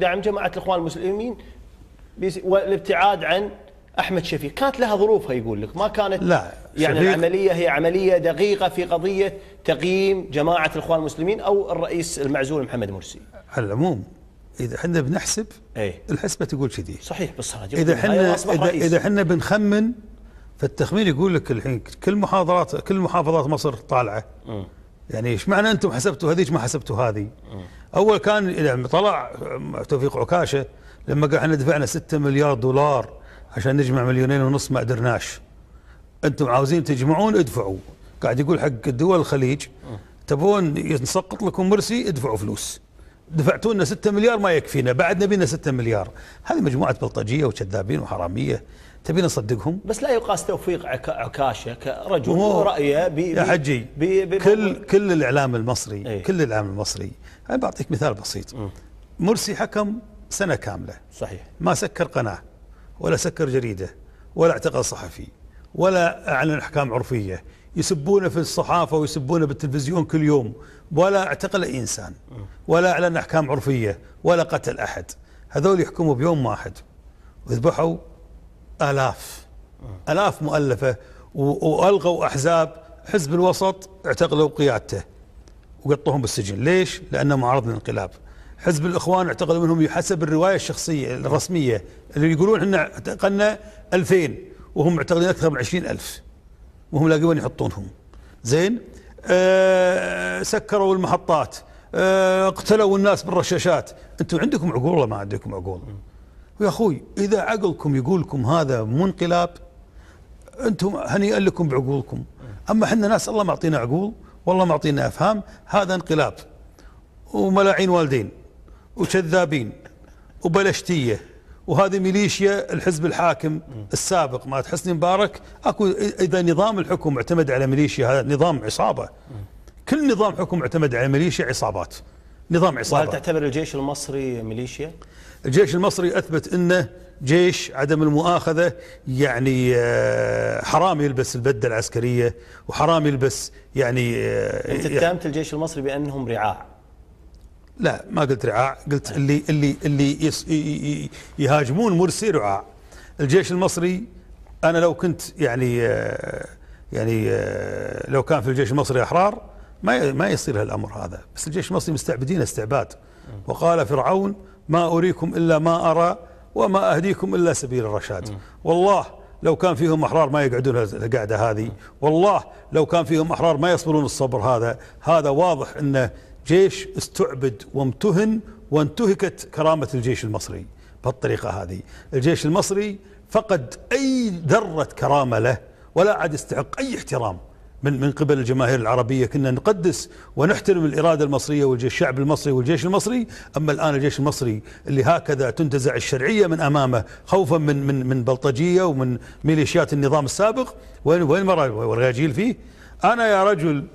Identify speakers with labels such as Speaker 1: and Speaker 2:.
Speaker 1: دعم جماعة الإخوان المسلمين والابتعاد عن أحمد شفيق. كانت لها ظروفها يقول لك، ما كانت
Speaker 2: لا
Speaker 1: يعني العملية هي عملية دقيقة في قضية تقييم جماعة الإخوان المسلمين أو الرئيس المعزول محمد مرسي.
Speaker 2: على العموم إذا احنا بنحسب الحسبة تقول كذي
Speaker 1: صحيح، بس
Speaker 2: إذا احنا بنخمن، فالتخمين يقول لك الحين كل محافظات مصر طالعة. يعني ايش معنى انتم حسبتوا هذيك ما حسبتوا هذه؟ اول كان اذا طلع توفيق عكاشة لما قال احنا دفعنا 6 مليار دولار عشان نجمع 2.5 مليون ما قدرناش، انتم عاوزين تجمعون ادفعوا. قاعد يقول حق الدول الخليج تبون ينسقط لكم مرسي ادفعوا فلوس، دفعتوا لنا 6 مليار ما يكفينا، بعد نبينا 6 مليار. هذه مجموعة بلطجية وكذابين وحرامية، تبينا نصدقهم؟
Speaker 1: بس لا يقاس توفيق عكاشة كرجل ورأيه
Speaker 2: يا حجي كل الإعلام المصري كل الإعلام المصري. أنا بعطيك مثال بسيط. مرسي حكم سنة كاملة
Speaker 1: صحيح،
Speaker 2: ما سكر قناة ولا سكر جريدة ولا اعتقل صحفي ولا أعلن أحكام عرفية، يسبونه في الصحافة ويسبونه بالتلفزيون كل يوم، ولا اعتقل أي إنسان ولا أعلن أحكام عرفية ولا قتل أحد. هذول يحكموا بيوم واحد وذبحوا آلاف مؤلفة وألغوا أحزاب. حزب الوسط اعتقلوا قيادته وقطوهم بالسجن. ليش؟ لأنه معارض للانقلاب. حزب الإخوان اعتقلوا منهم حسب الرواية الشخصية الرسمية اللي يقولون احنا اعتقلنا 2000 وهم معتقلين أكثر من 20,000 وهم لاقون يحطونهم. زين. سكروا المحطات، اقتلوا الناس بالرشاشات. انتم عندكم عقول ولا ما عندكم عقول؟ ويا اخوي اذا عقلكم يقولكم هذا مو انقلاب انتم هنيئا لكم بعقولكم. اما احنا ناس الله معطينا عقول والله معطينا افهام. هذا انقلاب وملاعين والدين وكذابين وبلشتيه، وهذه ميليشيا الحزب الحاكم السابق مات حسني مبارك. اكو اذا نظام الحكم اعتمد على ميليشيا هذا نظام عصابه. كل نظام حكم اعتمد على ميليشيا عصابات، نظام عصابه.
Speaker 1: وهل تعتبر الجيش المصري ميليشيا؟
Speaker 2: الجيش المصري اثبت انه جيش عدم المؤاخذه، يعني حرام يلبس البدله العسكريه وحرام يلبس يعني
Speaker 1: انت اتهمت الجيش المصري بانهم رعاع.
Speaker 2: لا ما قلت رعاع، قلت اللي يهاجمون مرسي رعاع. الجيش المصري انا لو كنت يعني لو كان في الجيش المصري احرار ما يصير هالامر هذا. بس الجيش المصري مستعبدين استعباد. وقال فرعون ما اريكم الا ما ارى وما اهديكم الا سبيل الرشاد. والله لو كان فيهم احرار ما يقعدون القعده هذه، والله لو كان فيهم احرار ما يصبرون الصبر هذا. هذا واضح انه جيش استعبد وامتهن وانتهكت كرامة الجيش المصري بهالطريقة هذه. الجيش المصري فقد أي ذرة كرامة له ولا عاد يستحق أي احترام من قبل الجماهير العربية. كنا نقدس ونحترم الإرادة المصرية والشعب المصري والجيش المصري. أما الآن الجيش المصري اللي هكذا تنتزع الشرعية من أمامه خوفا من بلطجية ومن ميليشيات النظام السابق، وين مرة والرجال فيه. أنا يا رجل